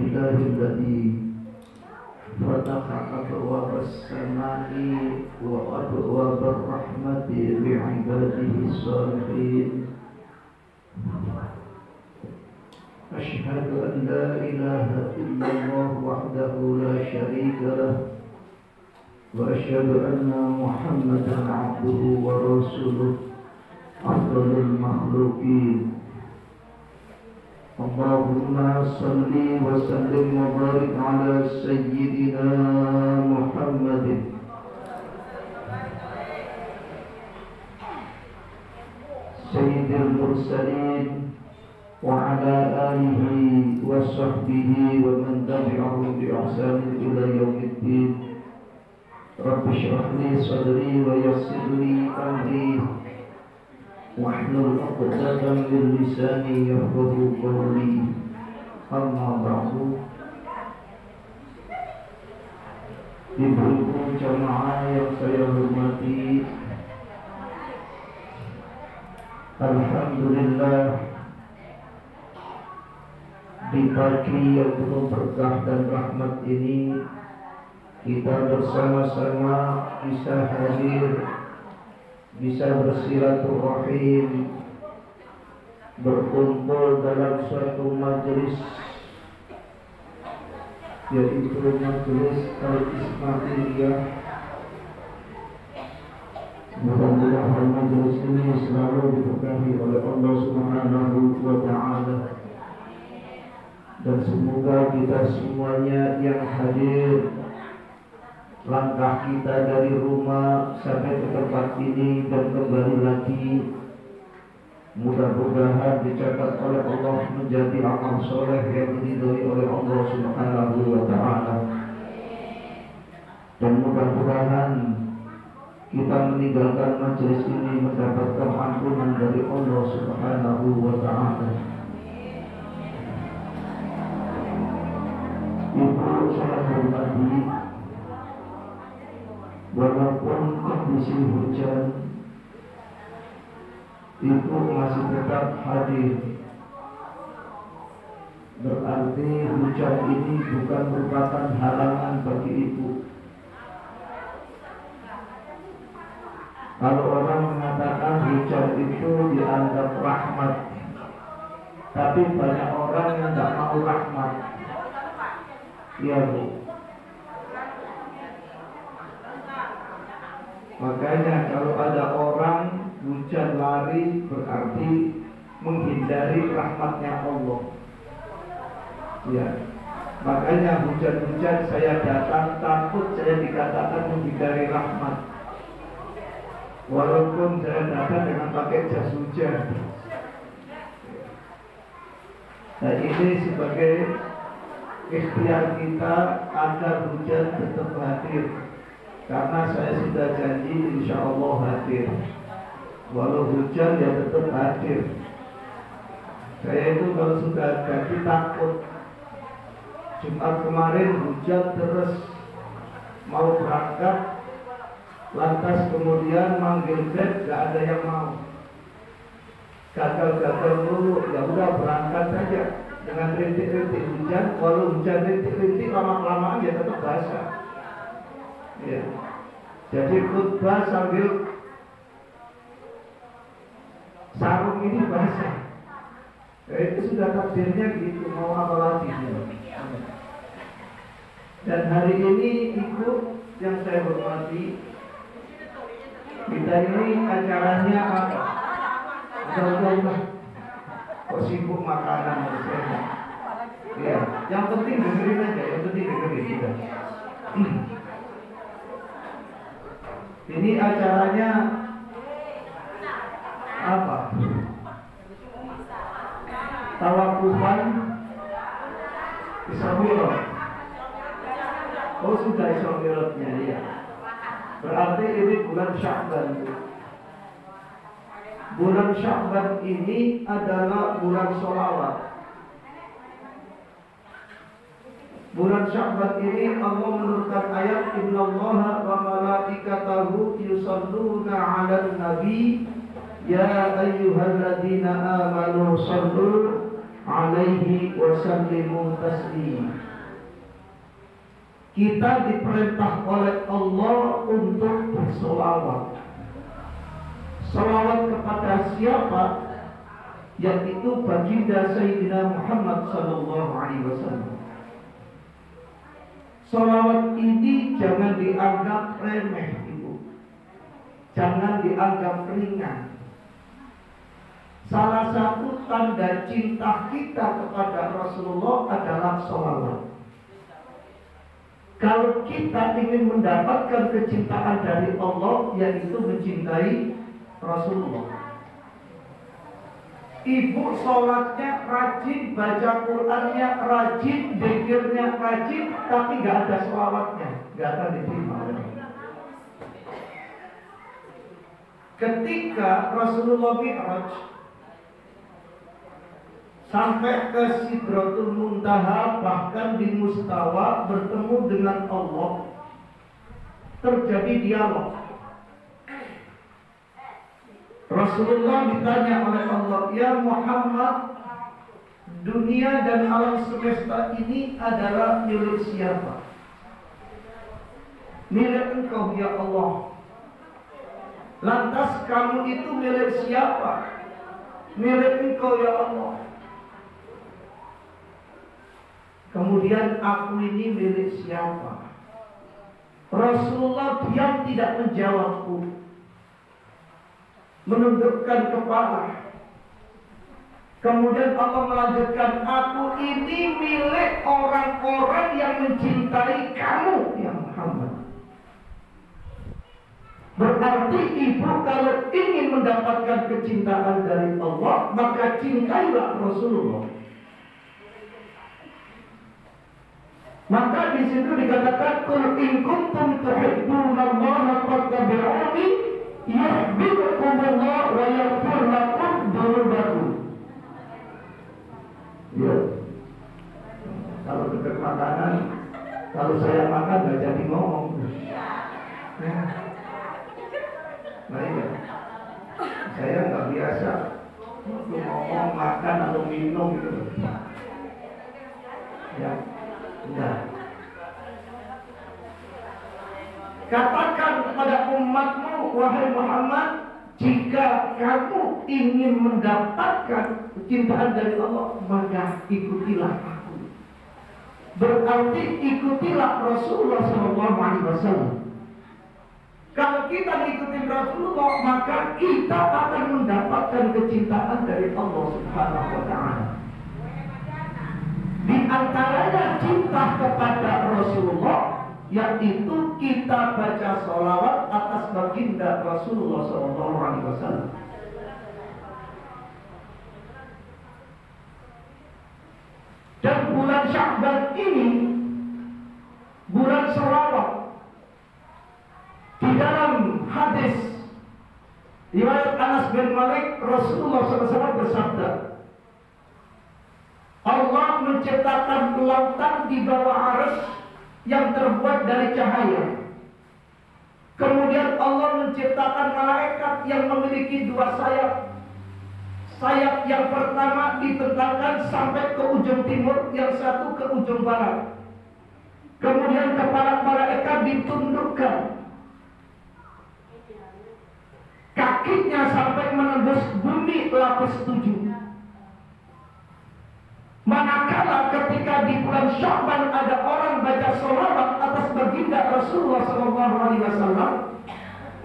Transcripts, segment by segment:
لله الذي فتح أبواب السماء وأبواب الرحمة لعباده الصالحين. أشهد أن لا إله إلا الله وحده لا شريك له، وأشهد أن محمدا عبده ورسوله أفضل المخلوقين. اللهم صل وسلم وبارك على سيدنا محمد سيد المرسلين وعلى آله وصحبه ومن تبعهم بإحسان إلى يوم الدين. رب اشرح لي صدري ويسر لي أمري واحلل عقدة من لساني يفقهوا قولي. أما بعد، ibu-ibu jamaah yang saya hormati, alhamdulillah di pagi yang penuh berkah dan rahmat ini kita bersama-sama bisa hadir, bisa bersilaturahim, berkumpul dalam suatu majelis, yaitu majelis Al-Ismailiyah. Mudah-mudahan majelis ini selalu diberkahi oleh Allah Subhanahu wa Ta'ala, dan semoga kita semuanya yang hadir, langkah kita dari rumah sampai ke tempat ini dan kembali lagi, mudah-mudahan dicatat oleh Allah menjadi amal soleh yang diridhoi oleh Allah Subhanahu wa Ta'ala. Dan mudah-mudahan kita meninggalkan majelis ini mendapatkan ampunan dari Allah Subhanahu wa Ta'ala. Ibu saya hormati, walaupun kondisi hujan itu masih tetap hadir, berarti hujan ini bukan merupakan halangan bagi ibu. Kalau orang mengatakan hujan itu dianggap rahmat, tapi banyak orang yang tidak mau rahmat. Iya Bu. Makanya kalau ada orang hujan lari, berarti menghindari rahmatnya Allah. Ya, makanya hujan-hujan saya datang takut saya dikatakan menghindari rahmat, walaupun saya datang dengan pakai jas hujan. Nah, ini sebagai ikhtiar kita agar hujan tetap hadir, karena saya sudah janji insya Allah hadir. Walau hujan ya tetap hadir. Saya itu kalau sudah janji takut. Jumat kemarin hujan terus, mau berangkat, lantas kemudian manggil Grab, gak ada yang mau. Gagal-gagal dulu, ya udah berangkat saja dengan rintik-rintik hujan. Walau hujan rintik-rintik, lama-lamaan ya tetap basah. Ya. Jadi khutbah sambil sarung ini basah. Itu sudah takdirnya gitu, mau apa lagi? Dan hari ini Ibu yang saya hormati, kita ini acaranya apa? Ada kok sibuk makanan saya. Ya, yang penting dengerin aja, yang penting dengerin kita. Ini acaranya apa? Tawakufan Isra Mi'raj. Oh sudah Isra Mi'rajnya ya. Berarti ini bulan Sya'ban. Bulan Sya'ban ini adalah bulan sholawat. Bulan Sya'ban ini Allah menurunkan ayat Innallaha wa malaikatahu yusalluna 'alan nabi ya ayyuhalladzina amanu sallu alaihi wasallimu taslima. Kita diperintah oleh Allah untuk bersolawat. Solawat kepada siapa? Yaitu baginda Sayyidina Muhammad sallallahu alaihi wasallam. Solawat ini jangan dianggap remeh, Ibu. Jangan dianggap ringan. Salah satu tanda cinta kita kepada Rasulullah adalah solawat. Kalau kita ingin mendapatkan kecintaan dari Allah, yaitu mencintai Rasulullah. Ibu sholatnya rajin, baca Qurannya rajin, zikirnya rajin, tapi gak ada sholawatnya, gak akan diterima. Ketika Rasulullah Mi'raj sampai ke Sidratul Muntaha, bahkan di Mustawa bertemu dengan Allah, terjadi dialog. Rasulullah ditanya oleh Allah, "Ya Muhammad, dunia dan alam semesta ini adalah milik siapa?" "Milik Engkau ya Allah." "Lantas kamu itu milik siapa?" "Milik Engkau ya Allah." Kemudian, "Aku ini milik siapa?" Rasulullah diam, tidak menjawabku, menundukkan kepala. Kemudian Allah melanjutkan, "Aku ini milik orang-orang yang mencintai kamu ya Muhammad." Berarti ibu kalau ingin mendapatkan kecintaan dari Allah, maka cintailah Rasulullah. Maka di situ dikatakan, "Qul in kuntum tuhibbunallaha fattabi'uni yuhibbukumullah wa yaghfir lakum dzunubakum." Ya. Kalau dekat makanan, kalau saya makan nggak jadi ngomong. Nah iya, saya nggak biasa ngomong, makan atau minum gitu. Ya. Nah, katakan kepada umatmu, "Wahai Muhammad, jika kamu ingin mendapatkan kecintaan dari Allah, maka ikutilah aku." Berarti ikutilah Rasulullah SAW. Kalau kita ikuti Rasulullah, maka kita akan mendapatkan kecintaan dari Allah Subhanahu wa Ta'ala. Di antaranya cinta kepada Rasulullah, yaitu kita baca sholawat atas baginda Rasulullah SAW. Dan bulan Sya'ban ini bulan sholawat. Di dalam hadis riwayat Anas bin Malik, Rasulullah SAW bersabda, "Allah menciptakan lautan di bawah arsy yang terbuat dari cahaya. Kemudian Allah menciptakan malaikat yang memiliki dua sayap. Sayap yang pertama dibentangkan sampai ke ujung timur, yang satu ke ujung barat. Kemudian kepala malaikat ditundukkan, kakinya sampai menembus bumi lapis 7. Manakala ketika di bulan Sya'ban ada orang baca sholawat atas baginda Rasulullah SAW,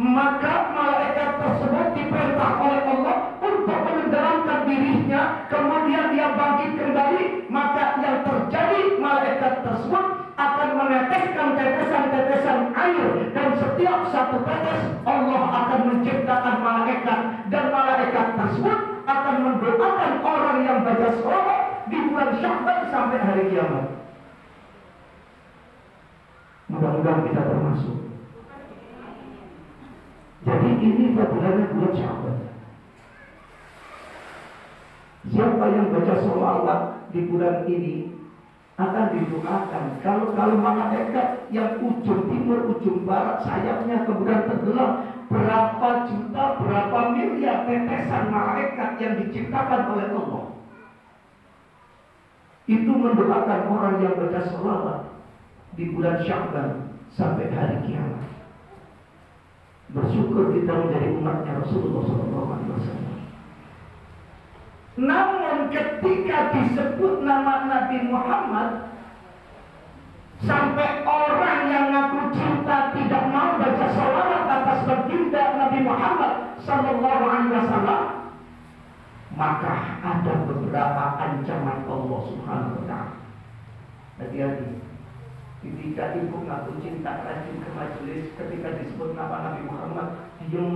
maka malaikat tersebut diperintah oleh Allah untuk menenggelamkan dirinya, kemudian dia bangkit kembali. Maka yang terjadi, malaikat tersebut akan meneteskan tetesan-tetesan air, dan setiap satu tetes Allah akan menciptakan malaikat, dan malaikat tersebut akan mendoakan orang yang baca sholawat di bulan Sya'ban sampai hari kiamat. Mudah-mudahan kita termasuk. Jadi ini fadilahnya bulan Sya'ban. Siapa yang baca sholawat di bulan ini akan didoakan. Kalau malaikat yang ujung timur, ujung barat sayapnya kemudian tenggelam, berapa juta, berapa miliar tetesan malaikat yang diciptakan oleh Allah. itu mendoakan orang yang baca sholawat di bulan Sya'ban sampai hari kiamat. Bersyukur kita menjadi umatnya Rasulullah SAW. Namun ketika disebut nama Nabi Muhammad, sampai orang yang ngaku cinta tidak mau baca sholawat atas baginda Nabi Muhammad SAW, maka ada beberapa ancaman Allah Subhanahu wa Ta'ala. Hati-hati. Ketika ibu ngaku cinta rajin ke majelis, ketika disebut nama Nabi Muhammad, diam,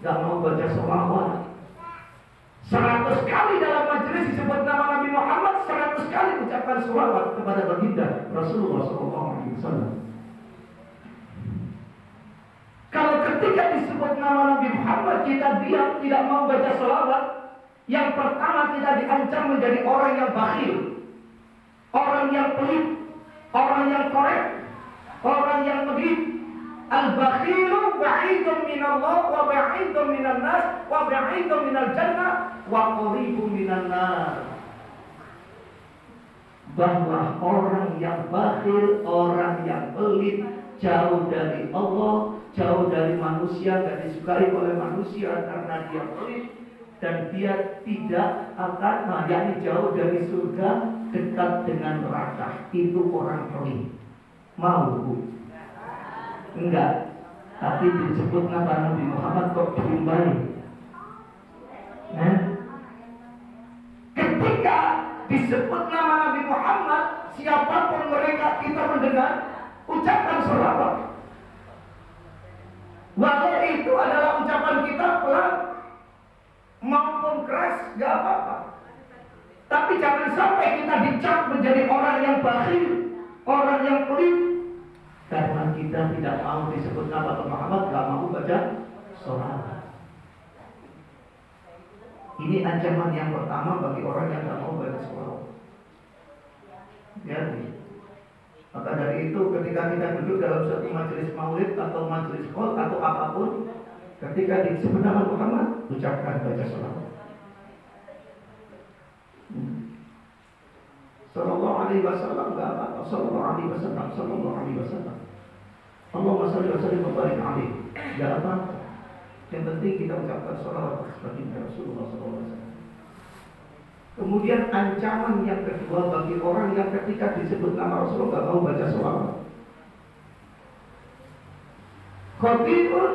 gak mau baca sholawat. 100 kali dalam majelis disebut nama Nabi Muhammad, 100 kali ucapkan sholawat kepada baginda Rasulullah SAW. Kalau ketika disebut nama Nabi Muhammad kita diam, tidak mau baca sholawat, yang pertama kita diancam menjadi orang yang bakhil, orang yang pelit, orang yang korek, orang yang pelit. Al-bakhilu ba'idun minallah wa ba'idun minan nas wa ba'idun minal jannah wa qaribun minan nar. Bahwa orang yang bakhil, orang yang pelit, jauh dari Allah, jauh dari manusia, dan disukai oleh manusia karena dia pelit, dan dia tidak akan, yakni jauh dari surga, dekat dengan neraka. Itu orang pelit. Mau bu? Enggak. Tapi disebut nama Nabi Muhammad kok diumbai. Ketika disebut nama Nabi Muhammad, siapapun mereka kita mendengar, ucapkan sholawat. Walau itu adalah ucapan kita pelan maupun keras, gak apa-apa. Tapi jangan sampai kita dicap menjadi orang yang bakhil, orang yang pelit, karena kita tidak mau disebut nama Muhammad, gak mau baca sholawat. Ini ancaman yang pertama bagi orang yang gak mau baca sholawat. Jadi, maka dari itu ketika kita duduk dalam suatu majelis maulid atau majelis qol atau apapun, ketika disebut nama Muhammad, ucapkan baca sholawat. Sallallahu alaihi wasallam, enggak apa-apa. Sallallahu alaihi wasallam, sallallahu alaihi wasallam. Allahumma shalli wa sallim wa barik alaihi. Enggak apa-apa. Yang penting kita ucapkan sholawat seperti Rasulullah SAW. Kemudian ancaman yang kedua bagi orang yang ketika disebut nama Rasulullah enggak mau baca sholawat. Khatibun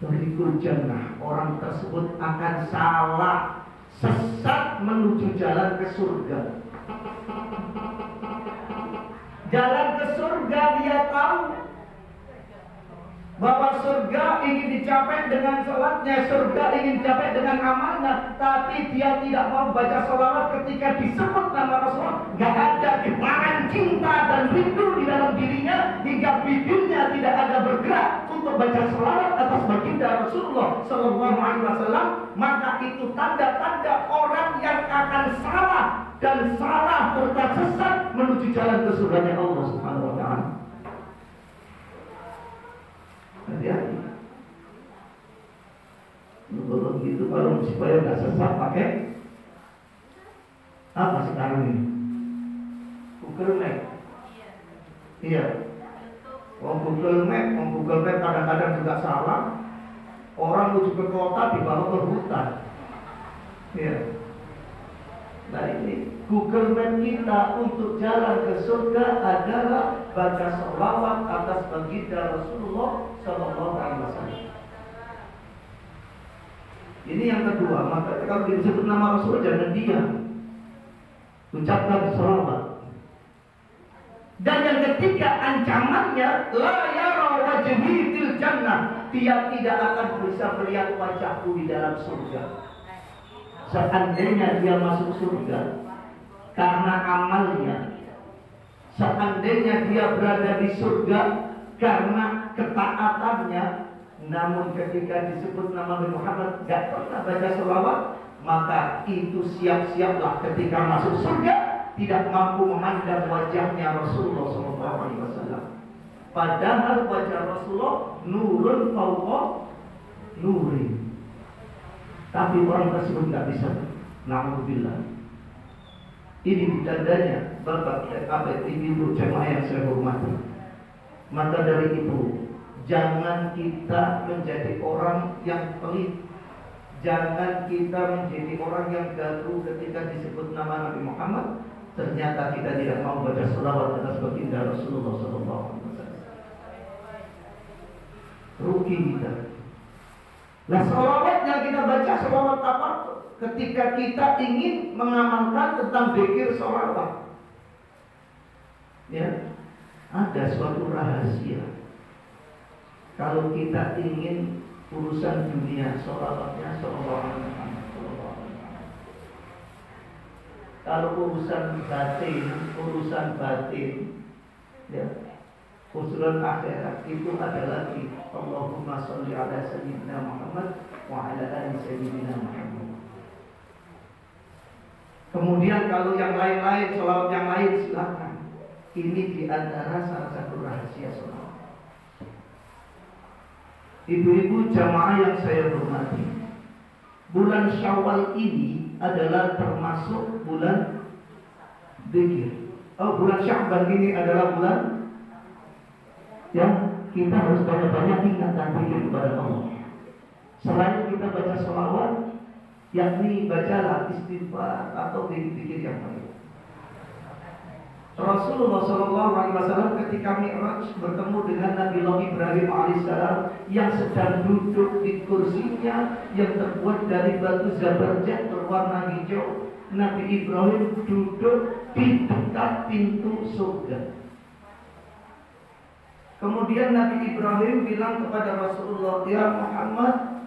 Dorikul jannah, orang tersebut akan salah, sesat menuju jalan ke surga. Jalan ke surga dia tahu bahwa surga ingin dicapai dengan sholatnya, surga ingin dicapai dengan amalnya, tapi dia tidak mau baca sholawat ketika disebut nama Rasulullah. Gak ada getaran cinta dan rindu di dalam dirinya, hingga bibirnya tidak ada bergerak untuk baca sholawat atas baginda Rasulullah Sallallahu Alaihi Wasallam. Maka itu tanda-tanda orang yang akan salah dan salah serta sesat menuju jalan ke surganya Allah Subhanahu Wa Taala. Hati-hati. Kalau gitu, kalau supaya nggak sesat pakai apa sekarang ini? Google Map. Iya. Google Map kadang-kadang juga salah. Orang menuju ke kota dibawa ke hutan. Iya. Nah ini Google Map kita untuk jalan ke surga adalah baca sholawat atas baginda Rasulullah Sallallahu Alaihi Wasallam. Ini yang kedua. Maka kalau disebut nama Rasulullah jangan diam, ucapkan sholawat. Dan yang ketiga ancamannya, la yara wajhi fil jannah, dia tidak akan bisa melihat wajahku di dalam surga. Seandainya dia masuk surga karena amalnya, seandainya dia berada di surga karena ketaatannya, namun ketika disebut nama Muhammad gak pernah baca sholawat, maka itu siap-siaplah ketika masuk surga tidak mampu memandang wajahnya Rasulullah SAW. Padahal wajah Rasulullah nurun fauqa nuri, tapi orang tersebut gak bisa. Na'udzubillah. Ini tandanya Bapak dan Ibu jemaah yang saya hormati. Maka dari itu, jangan kita menjadi orang yang pelit. Jangan kita menjadi orang yang gaduh ketika disebut nama Nabi Muhammad. Ternyata kita tidak mau baca selawat atas baginda Rasulullah SAW. Rugi kita. Nah, selawat yang kita baca selawat apa? Ketika kita ingin mengamalkan tentang zikir selawat, ya, ada suatu rahasia. Kalau kita ingin urusan dunia, selawatnya sallallahu alaihi wasallam. Kalau urusan batin, ya, urusan akhirat itu ada lagi. Allahumma sholli ala sayyidina Muhammad wa ala ali sayyidina Muhammad. Kemudian kalau yang lain-lain, sholawat yang lain silakan. Ini diantara salah satu rahasia sholawat. Ibu-ibu jamaah yang saya hormati, bulan Syawal ini adalah termasuk bulan zikir. Bulan Sya'ban ini adalah bulan yang kita harus banyak-banyak ingat dan zikir kepada Allah. Selain kita baca sholawat, yakni bacalah istighfar atau zikir yang lain. Rasulullah SAW ketika Mi'raj bertemu dengan Nabi Ibrahim alaihissalam yang sedang duduk di kursinya yang terbuat dari batu zabarjad berwarna hijau. Nabi Ibrahim duduk di dekat pintu surga. Kemudian Nabi Ibrahim bilang kepada Rasulullah, "Ya Muhammad,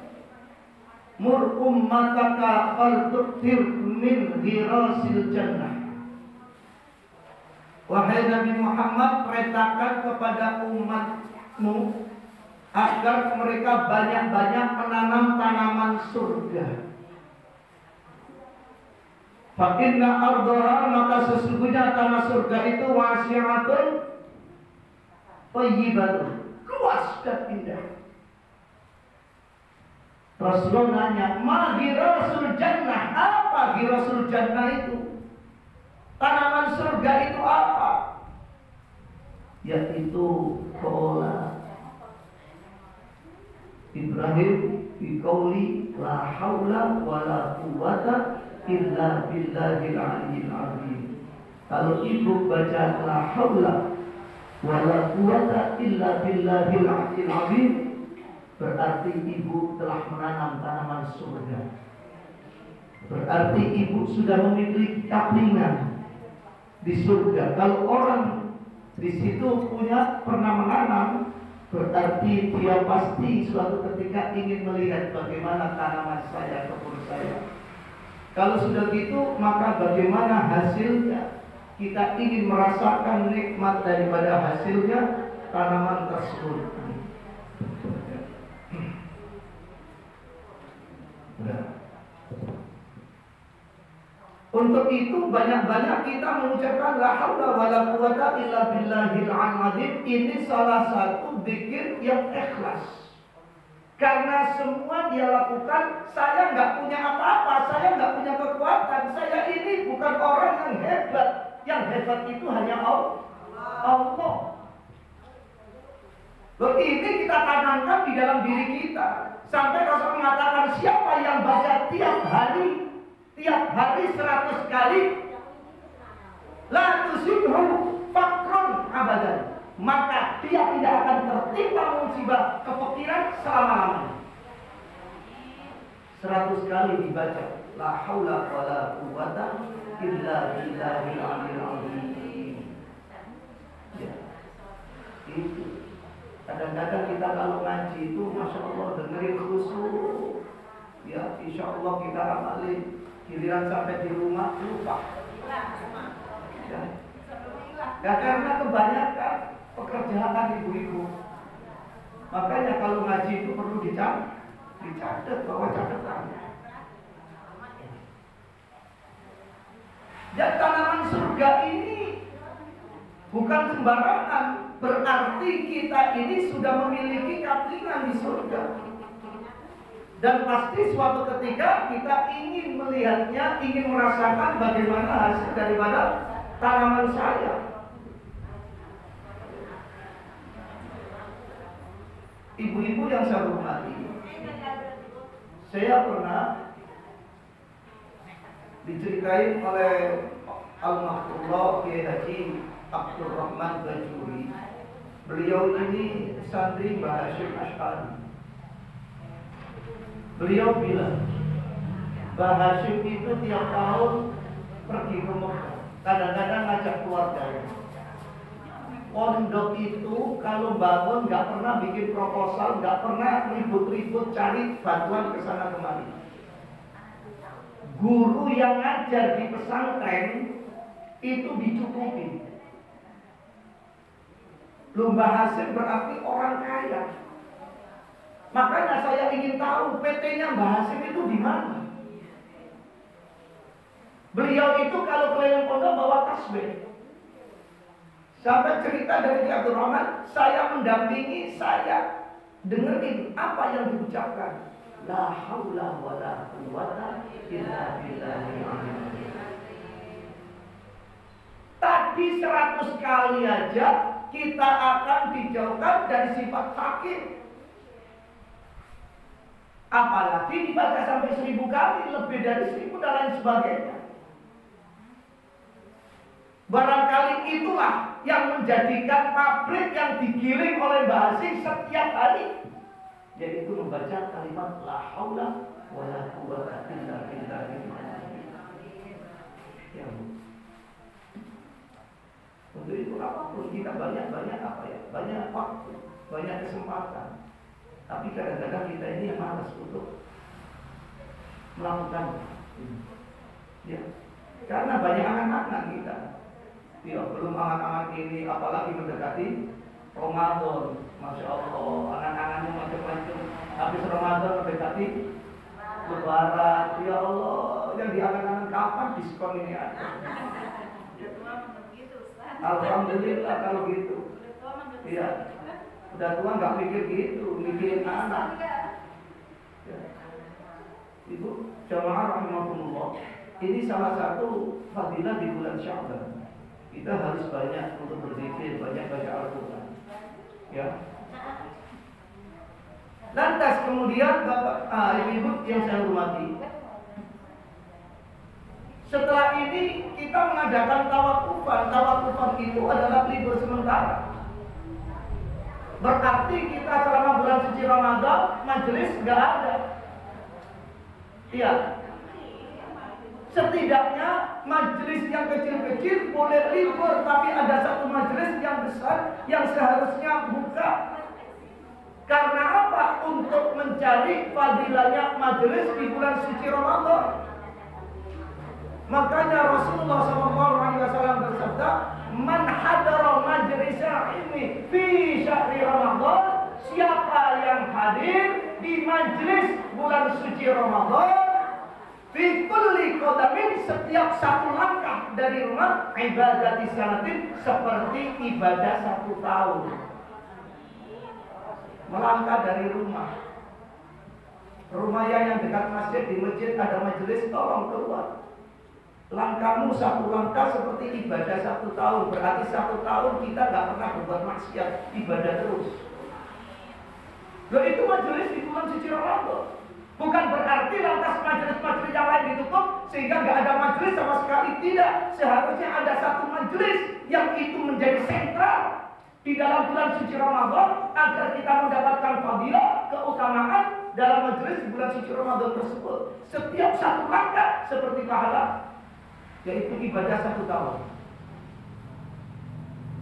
mur ummataka al-tuktir min ghirasil jannah." Wahai Nabi Muhammad, perintahkan kepada umatmu agar mereka banyak-banyak menanam tanaman surga. Fa inna ardhaha, maka sesungguhnya tanah surga itu wasi'atun thayyibatun, luas dan indah. Rasulullah nanya, "Ma ghirasul jannah?" Apa ghirasul jannah itu? Tanaman surga itu apa? Yaitu qala Ibrahim biqauli la haula wala quwwata illa billahil aliyyil azim. Kalau ibu baca la haula wala quwwata illa billahil aliyyil azim, berarti ibu telah menanam tanaman surga. Berarti ibu sudah memiliki kaplingan di surga. Kalau orang di situ pernah menanam, berarti dia pasti suatu ketika ingin melihat bagaimana tanaman saya, kebun saya. Kalau sudah gitu, maka bagaimana hasilnya? Kita ingin merasakan nikmat daripada hasilnya tanaman tersebut. Untuk itu banyak-banyak kita mengucapkan la haula wala quwwata illa billahil azim. Ini salah satu zikir yang ikhlas. Karena semua dia lakukan, saya nggak punya apa-apa, saya nggak punya kekuatan, saya ini bukan orang yang hebat. Yang hebat itu hanya Allah. Loh, ini kita tanamkan di dalam diri kita. Sampai Rasul mengatakan, siapa yang baca tiap hari 100 kali, la tusibhu fakrun abadan, maka dia tidak akan tertimpa musibah kefakiran selama-lamanya. 100 kali dibaca la haula wala quwwata illa billahil aliyyil azim. Ya. Itu kadang-kadang kita kalau ngaji itu masya Allah dengerin khusyuk, ya insya Allah kita amalin. Giliran sampai di rumah lupa. Ya. Ya, karena kebanyakan pekerjaan ibu-ibu. Makanya kalau ngaji itu perlu dicatat, bawa catatan. Ya, tanaman surga ini bukan sembarangan. Berarti kita ini sudah memiliki kaplingan di surga. Dan pasti suatu ketika kita ingin melihatnya, ingin merasakan bagaimana hasil daripada tanaman saya. Ibu-ibu yang saya hormati, saya pernah diceritain oleh Almarhum Kiai Haji Abdul Rahman Bajuri. Beliau ini santri Mbah Hasyim Asy'ari. Beliau bilang, Mbah Hasyim itu tiap tahun pergi ke Mekah, kadang-kadang ngajak keluarganya. Pondok itu kalau bangun nggak pernah bikin proposal, nggak pernah ribut-ribut cari bantuan ke sana kemari. Guru yang ngajar di pesantren itu dicukupi. Mbah Hasyim berarti orang kaya. Makanya saya ingin tahu PT-nya Mbah Hasyim itu di mana. Beliau itu kalau keliling pondok bawa tasbih. Sampai cerita dari Ki Abdul Rahman, saya mendampingi, saya dengerin apa yang diucapkan. La haula wala quwwata illa billahil aliyyil. Tadi 100 kali aja kita akan dijauhkan dari sifat fakir. Apalagi dibaca sampai 1000 kali, lebih dari 1000 dan lain sebagainya. Barangkali itulah yang menjadikan pabrik yang digiling oleh Mbah Hasyim setiap hari, yaitu membaca kalimat la haula wala quwwata illa billahil aliyyil. Ya. Untuk itu apapun kita banyak apa ya? Banyak waktu, banyak kesempatan. Tapi kadang-kadang kita ini malas untuk melakukan. Ya. Karena banyak anak-anak kita. Ya, belum anak-anak ini apalagi mendekati Ramadan. Masya Allah, anak-anaknya macam-macam. Habis Ramadan mendekati Lebaran. Ya Allah, yang diangan-angan kapan diskon ini ada? Alhamdulillah kalau gitu. Iya, udah tua nggak mikir gitu, mikirin anak. Ya. Ibu jamaah rahimahumullah, ini salah satu fadilah di bulan Sya'ban. Kita harus banyak untuk berzikir, banyak baca Al-Quran. Ya. Lantas kemudian Bapak, Ibu yang saya hormati, setelah ini kita mengadakan tawakufan. Tawakufan itu adalah libur sementara. Berarti kita selama bulan suci Ramadan majelis nggak ada. Iya. Setidaknya majelis yang kecil-kecil boleh libur, tapi ada satu majelis yang besar yang seharusnya buka. Karena apa? Untuk mencari fadilahnya majelis di bulan suci Ramadan. Makanya Rasulullah SAW bersabda, "Man hadara majlisa ini fi syahri Ramadan." Siapa yang hadir di majelis bulan suci Ramadan, fi kulli qadamin, setiap satu langkah dari rumah, ibadah di sanatin, seperti ibadah 1 tahun. Melangkah dari rumah. Rumahnya yang dekat masjid, di masjid ada majelis, tolong keluar. Langkahmu 1 langkah seperti ibadah 1 tahun. Berarti 1 tahun kita gak pernah berbuat maksiat, ibadah terus. Loh, itu majelis di bulan suci Ramadan. Bukan berarti lantas majelis-majelis yang lain ditutup sehingga gak ada majelis sama sekali. Tidak. Seharusnya ada satu majelis yang itu menjadi sentral di dalam bulan suci Ramadan agar kita mendapatkan fadilah, keutamaan dalam majelis di bulan suci Ramadan tersebut. Setiap 1 langkah seperti pahala, yaitu ibadah 1 tahun.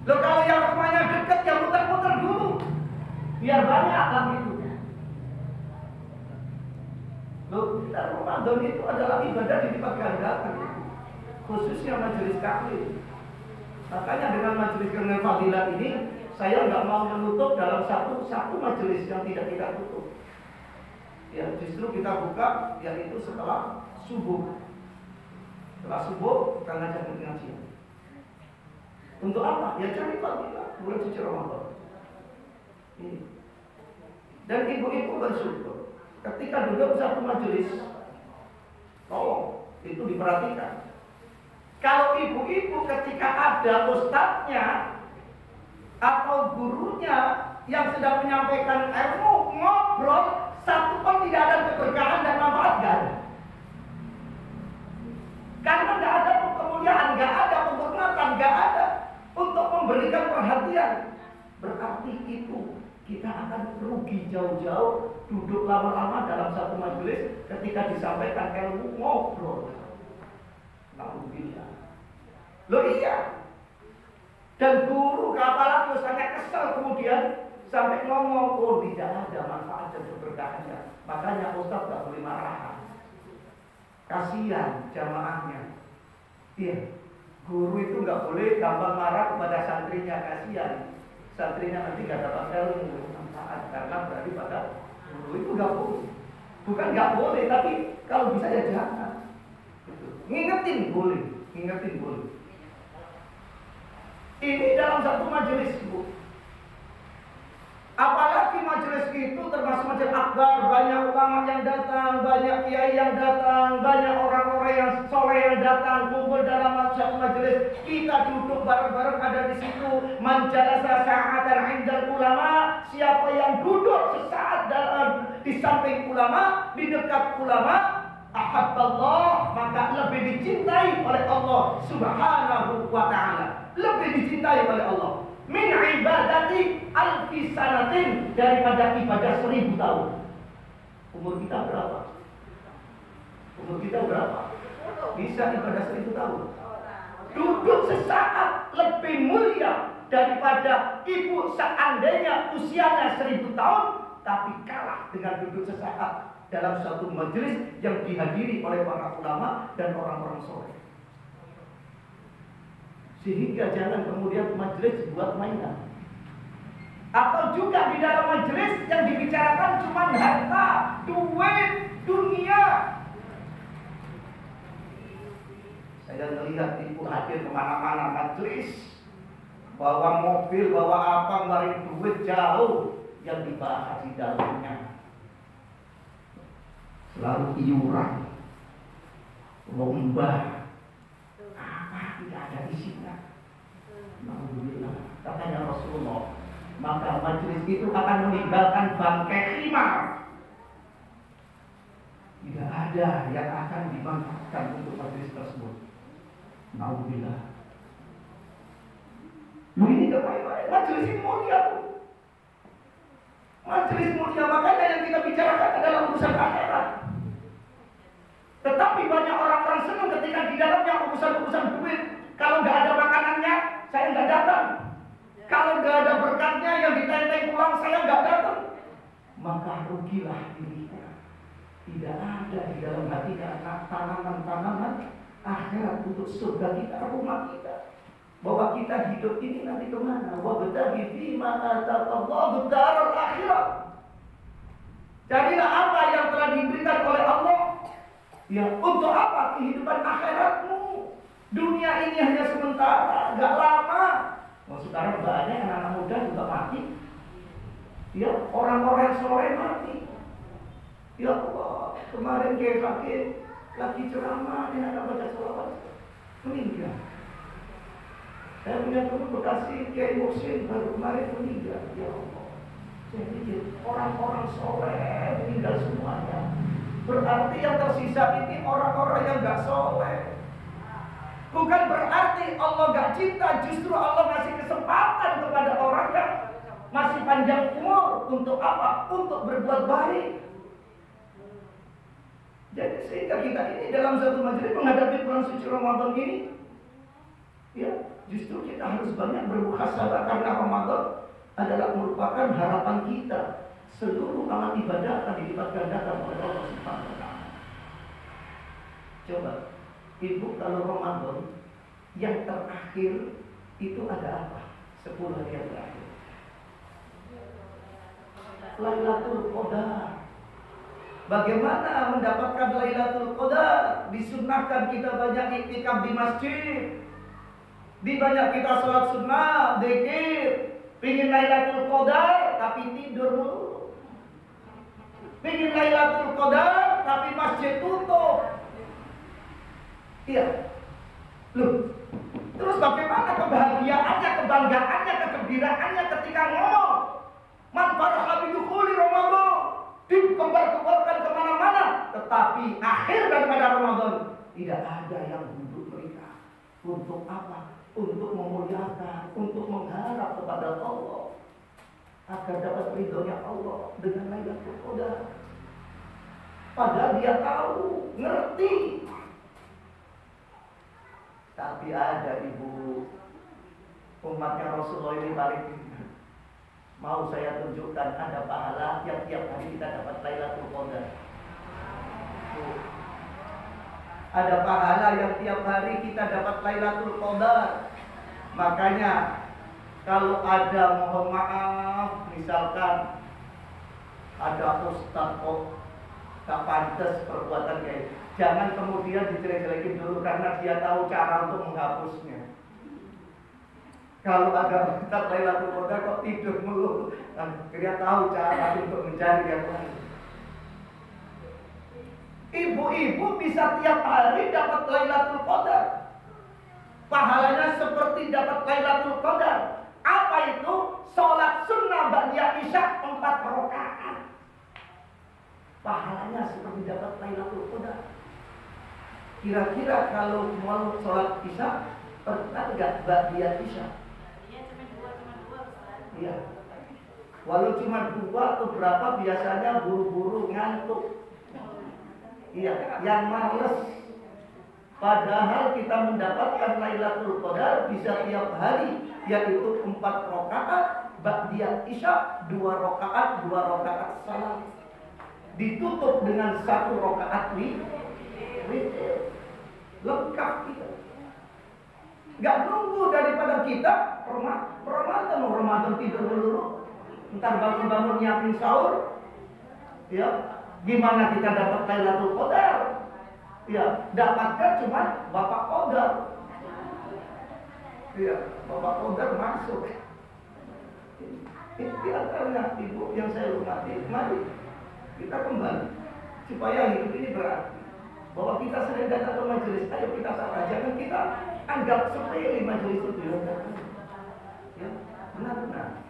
Loh, kalau yang rumahnya dekat, yang muter-muter dulu, biar banyak kan itu. Loh, Ramadan itu adalah ibadah dilipat gandakan, khususnya majelis taklim. Makanya dengan majelis dengan fadilah ini, saya nggak mau menutup dalam satu majelis yang tidak kita tutup. Ya, justru kita buka, yaitu setelah subuh. Setelah subuh kita ngajak ngaji. Untuk apa? Ya cari fadilah bulan suci Ramadan. Ini. Dan ibu-ibu bersyukur. ketika duduk satu majelis, tolong itu diperhatikan. Kalau ibu-ibu ketika ada ustadznya atau gurunya yang sedang menyampaikan ilmu, ngobrol, satu pun tidak ada keberkahan dan manfaat, gak ada. Karena gak ada kemuliaan, gak ada penghormatan, gak ada untuk memberikan perhatian. Berarti itu kita akan rugi jauh-jauh duduk lama-lama dalam satu majelis ketika disampaikan ilmu, ngobrol. Alhamdulillah. Loh iya. Dan guru apalagi sangat kesal kemudian sampai ngomong, oh tidak ada manfaat dan keberkahannya. Makanya Ustaz gak boleh marah. Kasihan jamaahnya. Iya, guru itu gak boleh gampang marah kepada santrinya, kasihan. Santrinya nanti gak dapat ilmu manfaat karena berarti pada guru itu gak boleh. Bukan gak boleh, tapi kalau bisa ya jangan. Ngingetin boleh, ngingetin boleh. Ini dalam satu majelis, Bu. Apalagi majelis itu termasuk majelis akbar, banyak ulama yang datang, banyak kiai yang datang, banyak orang-orang yang soleh yang datang kumpul dalam satu majelis. Kita duduk bareng-bareng ada di situ. Man jalasa sa'atan 'indal ulama, siapa yang duduk sesaat di samping ulama, di dekat ulama, ahabballah, maka lebih dicintai oleh Allah Subhanahu wa ta'ala. Lebih dicintai oleh Allah min ibadati alfi sanatin, daripada ibadah 1000 tahun. Umur kita berapa? Umur kita berapa? Bisa ibadah 1000 tahun. Duduk sesaat lebih mulia daripada ibu seandainya usianya 1000 tahun, tapi kalah dengan duduk sesaat dalam suatu majelis yang dihadiri oleh para ulama dan orang-orang soleh. Sehingga jangan kemudian majelis buat mainan. Atau juga di dalam majelis yang dibicarakan cuma harta, duit, dunia. Saya melihat ibu hadir kemana-mana majelis, bawa mobil, bawa apa, ngeluarin duit jauh, yang dibahas di dalamnya selalu iuran, lomba, apa tidak ada isinya. Alhamdulillah, katanya Rasulullah, maka majelis itu akan meninggalkan bangkai khimar. Tidak ada yang akan dimanfaatkan untuk majelis tersebut. Alhamdulillah. Ini kebaik-baik, majelis ini mulia, Bu. Majelis mulia, makanya yang kita bicarakan adalah urusan akhirat. Tetapi banyak orang-orang senang ketika di dalamnya urusan-urusan duit. Kalau nggak ada makanannya, saya nggak datang. Kalau nggak ada berkatnya yang ditenteng pulang, saya nggak datang. Maka rugilah dirinya. Tidak ada di dalam hatinya tanaman-tanaman akhirat untuk surga kita, rumah kita. Bahwa kita hidup ini nanti kemana? Wa bataghi fima ataqallahu daral akhirat. Jadilah apa yang telah diberikan oleh Allah. Ya, untuk apa kehidupan akhiratmu? Dunia ini hanya sementara, gak lama. Oh, sekarang banyak anak-anak muda juga mati. Ya, orang-orang soleh mati. Ya Allah, kemarin kayak sakit, lagi ceramah, dia ada baca sholawat, meninggal. Saya punya teman Bekasi, Kiai Muhsin, baru kemarin meninggal. Ya Allah. Jadi orang-orang soleh meninggal semuanya. Berarti yang tersisa ini orang-orang yang gak soleh. Bukan berarti Allah gak cinta, justru Allah ngasih kesempatan kepada orang yang masih panjang umur. Untuk apa? Untuk berbuat baik. Jadi sehingga kita ini dalam satu majelis menghadapi bulan suci Ramadan ini, ya justru kita harus banyak bermuhasabah, karena Ramadan adalah merupakan harapan kita. Seluruh amal ibadah akan dilipat gandakan oleh Allah Subhanahu wa ta'ala. Coba, ibu kalau Ramadan yang terakhir itu ada apa? 10 hari yang terakhir. Lailatul Qadar. Bagaimana mendapatkan Lailatul Qadar? Disunnahkan kita banyak iktikaf di masjid. Di banyak kita sholat sunnah, zikir. Pingin Lailatul Qadar tapi tidur mulu. Bikin Lailatul Qadar tapi masjid tutup. Iya. Loh, terus bagaimana kebahagiaannya, kebanggaannya, kegembiraannya ketika ngomong man faraha bidukhuli Ramadan, dikembar-kembarkan kemana-mana, tetapi akhir daripada Ramadan tidak ada yang duduk mereka. Untuk apa? Untuk memuliakan, untuk mengharap kepada Allah agar dapat ridhonya Allah dengan Lailatul Qadar. Padahal dia tahu, ngerti. Tapi ada ibu, umatnya Rasulullah ini paling mau saya tunjukkan ada pahala yang tiap hari kita dapat Lailatul Qadar. Ada pahala yang tiap hari kita dapat Lailatul Qadar. Makanya kalau ada, mohon maaf, misalkan ada ustaz kok gak pantas perbuatan kayak, jangan kemudian dijelek-jelekin dulu karena dia tahu cara untuk menghapusnya. Kalau ada ustaz Lailatul Qadar kok tidur mulu, dia tahu cara untuk mencari yang lain. Ibu-ibu bisa tiap hari dapat Lailatul Qadar. Pahalanya seperti dapat Lailatul Qadar. Apa itu? Sholat sunnah ba'da isya 4 rakaat. Pahalanya seperti dapat Lailatul Qadar. Kira-kira kalau mau sholat isya, pernah enggak ba'da isya? Iya, cuma dua. Iya. Walau cuma 2 atau berapa, biasanya buru-buru ngantuk. Iya, yang males. Padahal kita mendapatkan Lailatul Qadar bisa tiap hari, yaitu 4 rakaat ba'da isya, 2 rakaat salat. Ditutup dengan 1 rakaat witir. Lengkap kita. Gak nunggu daripada kita Ramadan tidur dulu. Ntar bangun-bangun nyiapin sahur. Ya. Gimana kita dapat Lailatul Qadar? Ya, dapatkan cuma Bapak Qadar. Ya, Bapak Qadar masuk. Ini antaranya ibu yang saya hormati. Mari kita kembali supaya hidup ini berarti. Bahwa kita sering datang ke majelis, ayo kita salah. Jangan kita anggap sepele majelis itu dilakukan. Ya, benar-benar.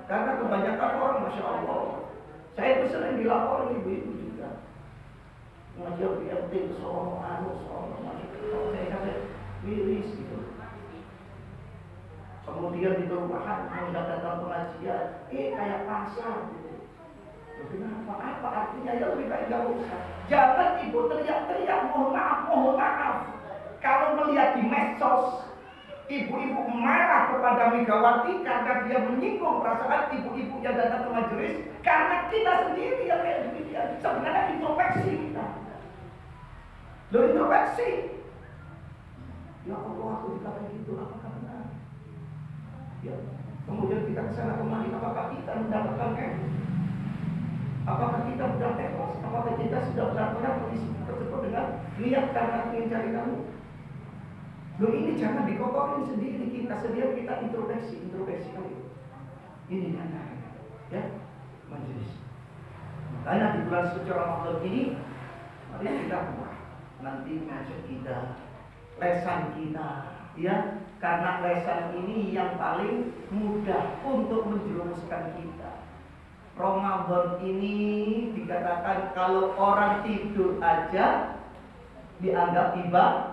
Karena kebanyakan orang, masya Allah. Saya itu sering dilaporin ibu-ibu juga. Ngajar BMT ke sono, saya kasih wiris gitu. Kemudian di perumahan hendak datang pengajian, kayak pasar gitu. Kenapa? Apa artinya? Ya lebih baik gak usah. Jangan ibu teriak-teriak, mohon maaf. Kalau melihat di medsos, ibu-ibu marah kepada Megawati karena dia menyinggung perasaan ibu-ibu yang datang ke majelis, karena kita sendiri yang kayak demikian. Sebenarnya introspeksi kita. Lo introspeksi. Ya Allah, aku dikatakan gitu, apakah benar? Ya, kemudian kita kesana kemari, apakah kita mendapatkan apakah kita sudah tewas? Apakah kita sudah benar-benar mengisi tersebut dengan niat karena ingin cari kamu? Loh, ini jangan dikotorin sendiri, kita introspeksi kali. Ini antaranya, ya, majelis. Makanya di bulan suci Ramadan ini, mari kita buat nanti ngajak kita, lesan kita, ya, karena lesan ini yang paling mudah untuk menjerumuskan kita. Ramadan ini dikatakan kalau orang tidur aja dianggap ibadah.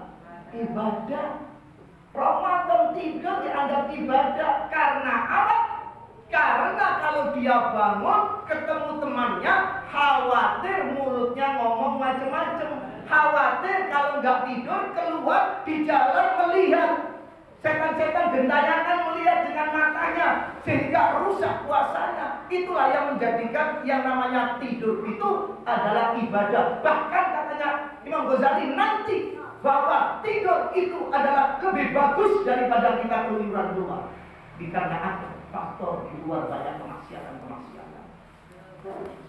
Ramadan tidur dianggap ibadah karena apa? Karena kalau dia bangun ketemu temannya, khawatir mulutnya ngomong macam-macam, khawatir kalau nggak tidur keluar di jalan melihat setan-setan gentayangan melihat dengan matanya sehingga rusak puasanya. Itulah yang menjadikan yang namanya tidur itu adalah ibadah. Bahkan katanya Imam Ghazali nanti bahwa tidur itu adalah lebih bagus daripada kita keluyuran luar. Dikarenakan faktor di luar banyak kemaksiatan.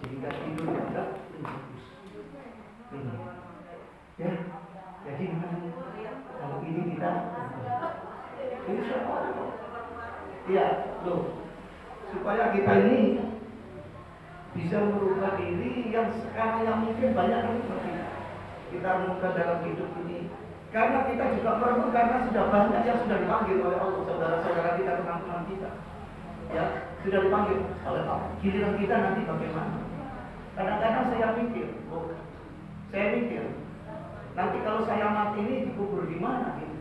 Sehingga tidur juga lebih bagus. Ya, jadi kalau ini kita insya Allah, ya, loh, supaya kita ini bisa merubah diri yang sekarang yang mungkin banyak kali seperti kita muka dalam hidup ini. Karena kita juga perlu, karena sudah banyak yang sudah dipanggil oleh Allah, saudara-saudara kita, teman-teman kita, ya sudah dipanggil oleh Allah. Giliran kita nanti bagaimana? Kadang-kadang saya mikir, nanti kalau saya mati ini dikubur di mana? Gitu.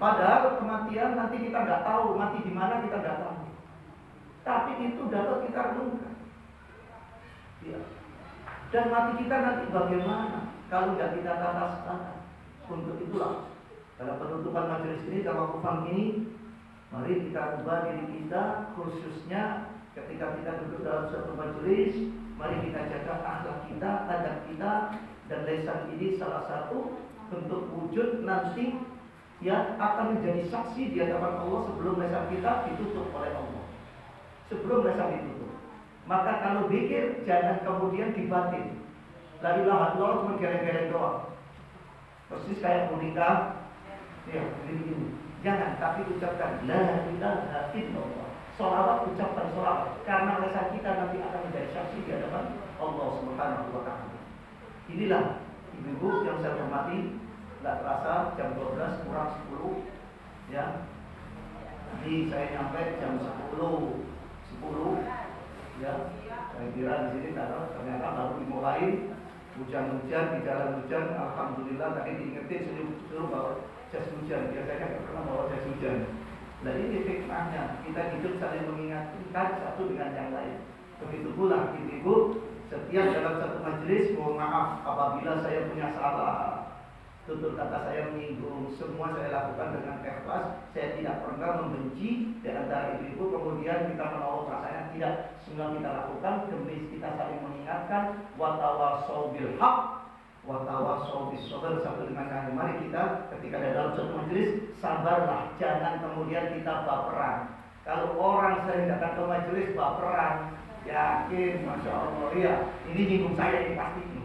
Padahal kematian nanti kita nggak tahu, mati di mana kita nggak tahu. Tapi itu dapat kita renungkan. Ya. Dan mati kita nanti bagaimana kalau nggak kita tata sekarang? Untuk itulah dalam penutupan majelis ini, dalam waktu ini, mari kita ubah diri kita, khususnya ketika kita duduk dalam suatu majelis. Mari kita jaga akhlak kita, adab kita, dan lisan ini salah satu bentuk wujud nanti yang akan menjadi saksi di hadapan Allah sebelum lisan kita ditutup oleh Allah. Sebelum lisan ditutup, maka kalau zikir jangan kemudian dibatin. La ilaha illallah cuma gereng-gereng doang. Persis kayak boneka, ya begini. Jangan, tapi ucapkan la ilaha illallah. Sholawat, ucapkan sholawat, karena lisan kita nanti akan menjadi saksi di hadapan Allah Subhanahu wa Ta'ala. Inilah ibu-ibu yang saya hormati, nggak terasa jam 12 kurang 10, ya. Jadi saya nyampe jam 10, ya. Saya kira di sini ternyata baru dimulai hujan-hujan, di jalan hujan. Alhamdulillah tadi diingetin suruh bawa jas hujan. Biasanya nggak pernah bawa jas hujan. Nah ini fitnahnya, kita hidup saling mengingatkan satu dengan yang lain. Begitu pula ibu-ibu, setiap dalam satu majelis, mohon maaf apabila saya punya salah, tutur kata saya menyinggung, semua saya lakukan dengan ikhlas. Saya tidak pernah membenci di antara ibu-ibu, kemudian kita menolak rasanya, tidak. Semua kita lakukan demi kita saling mengingatkan. Wa tawassaw bil haqq wa tawassaw bis sabr, satu dengan yang. Mari kita ketika ada dalam satu majelis, sabarlah, jangan kemudian kita baperan. Kalau orang sering datang ke majelis baperan, yakin, masya Allah, ya ini nyinggung saya ini pasti ini.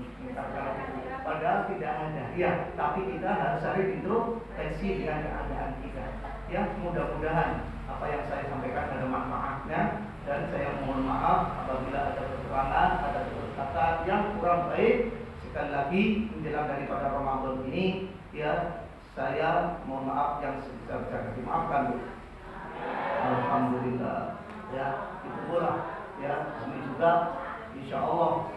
Padahal tidak ada, ya. Tapi kita harus saling introspeksi dengan keadaan kita. Ya, mudah-mudahan apa yang saya sampaikan ada manfaatnya, dan saya mohon maaf apabila ada kekurangan, ada kata yang kurang baik. Sekali lagi menjelang daripada Ramadan ini, ya saya mohon maaf yang sebesar-besarnya, dimaafkan. Alhamdulillah, ya itu pula, ya ini juga insya Allah,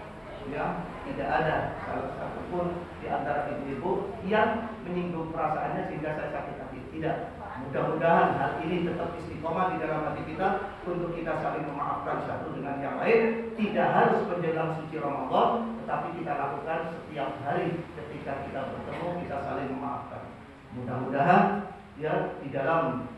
ya tidak ada salah satu pun di antara ibu-ibu yang menyinggung perasaannya sehingga saya sakit hati. Tidak. Mudah-mudahan hal ini tetap istiqomah di dalam hati kita untuk kita saling memaafkan satu dengan yang lain. Tidak harus menjelang suci Ramadan, tetapi kita lakukan setiap hari ketika kita bertemu, kita saling memaafkan. Mudah-mudahan ya di dalam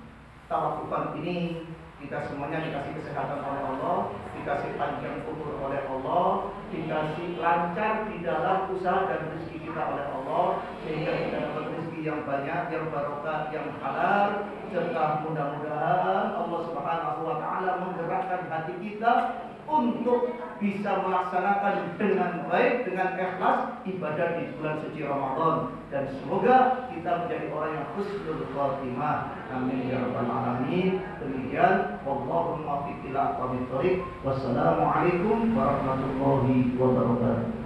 tawafufan ini kita semuanya dikasih kesehatan oleh Allah, dikasih panjang umur oleh Allah, dikasih lancar di dalam usaha dan rezeki kita oleh Allah, sehingga kita dapat rezeki yang banyak, yang barokah, yang halal, serta mudah-mudahan Allah Subhanahu wa Ta'ala menggerakkan hati kita untuk bisa melaksanakan dengan baik, dengan ikhlas ibadah di bulan suci Ramadan, dan semoga kita menjadi orang yang husnul khatimah. Amin ya rabbal alamin. Demikian, wallahu muwaffiq ila aqwamit thoriq. Wassalamualaikum warahmatullahi wabarakatuh.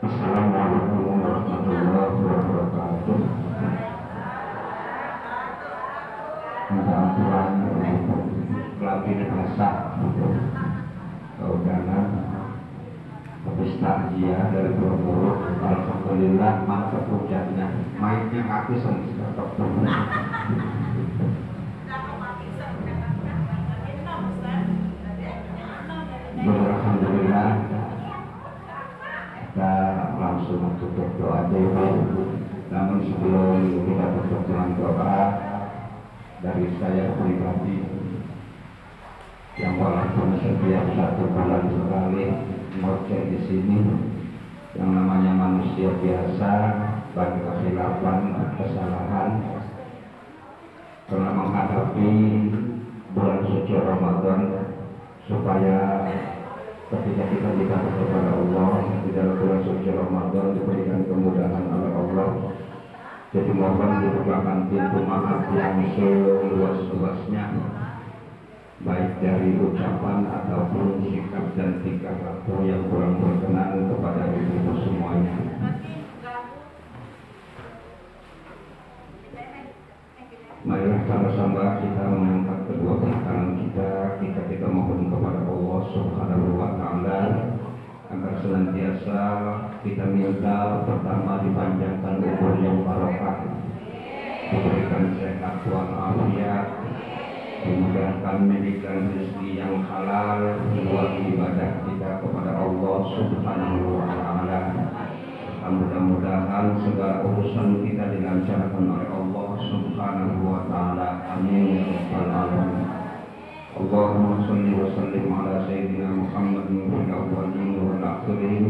Assalamualaikum warahmatullahi wabarakatuh. Mudah-mudahan lagi dikasah keundangan habis takziah dari guru. Alhamdulillah mantap hujannya, mainnya kaki semua. Alhamdulillah kita langsung tutup doa dulu. Namun sebelum kita tutup dengan doa, dari saya pribadi yang walaupun setiap 1 bulan sekali ngoceh di sini, yang namanya manusia biasa, banyak kekhilafan, kesalahan, karena menghadapi bulan suci Ramadan, supaya ketika kita dikasih kepada Allah di dalam bulan suci Ramadan diberikan kemudahan oleh Allah. Jadi mohon dibukakan pintu maaf yang seluas-luasnya baik dari ucapan ataupun sikap dan tingkah laku yang kurang berkenan kepada ibu semuanya. Marilah sama-sama kita mengangkat kedua tangan kita mohon kepada Allah Subhanahu wa Ta'ala agar senantiasa kita minta pertama dipanjangkan umur yang barokah, diberikan sehat walafiat, dimudahkan memberikan rezeki yang halal buat ibadah kita kepada Allah Subhanahu wa Ta'ala. Mudah-mudahan segala urusan kita dilancarkan oleh Allah Subhanahu wa Ta'ala. Amin ya rabbal alamin. Allahumma shalli wa sallim ala sayyidina Muhammadin fil awwalin wal akhirin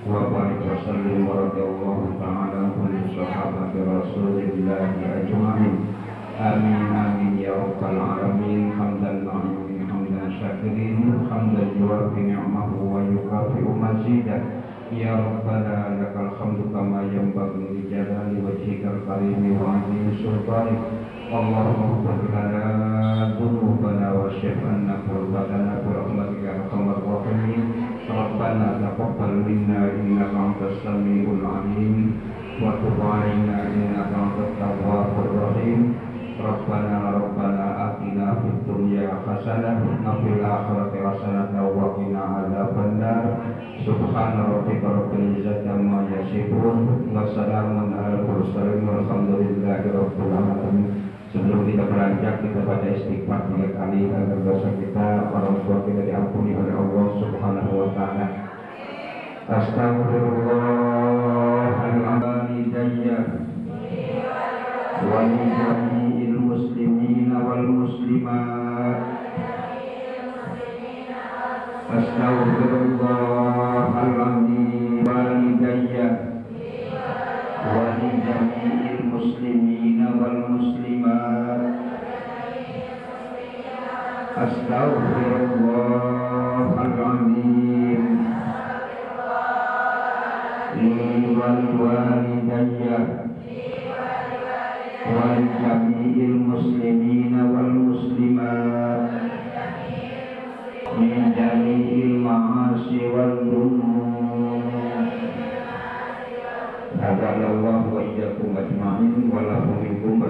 wa barik wa sallim wa radiyallahu ta'ala kulli sahabati Rasulillah ajma'in. Amin amin ya rabbal alamin. Hamdan na'imin hamdan syakirin hamdan yuwafi ni'amahu wa yukafi'u mazidah. Ya Rabbana lakal hamdu kama yanbaghi li jalali wajhikal karimi wa 'azimi sultanik. Allahumma ighfir lana dhunubana wa shfi' anna qurbana bi rahmatika ya arhamar rahimin. Rabbana taqabbal minna innaka antas samiul 'alim wa tub 'alaina innaka antat tawwabur rahim. Rabbana atina fid dunya hasanah wa fil akhirati hasanah wa qina adzabannar. Subhana rabbika rabbil izzati amma yasifun wa salamun alal mursalin walhamdulillahi rabbil alamin. Sebelum kita beranjak, kita baca istighfar 3 kali agar dosa kita, orang tua kita diampuni oleh Allah Subhanahu wa Ta'ala. Astaghfirullahaladzim wa li jami'il muslimina wal muslimat. Astaghfirullahaladzim wa lidayya wa li jami'il muslimina wal muslimat. Astaghfirullahaladzim li wal walidayya wa li jami'il muslimina wal muslimat min jami'il ma'asi wal dhunub. Hadanallahu wa iyyakum ajma'in wa lahu minkum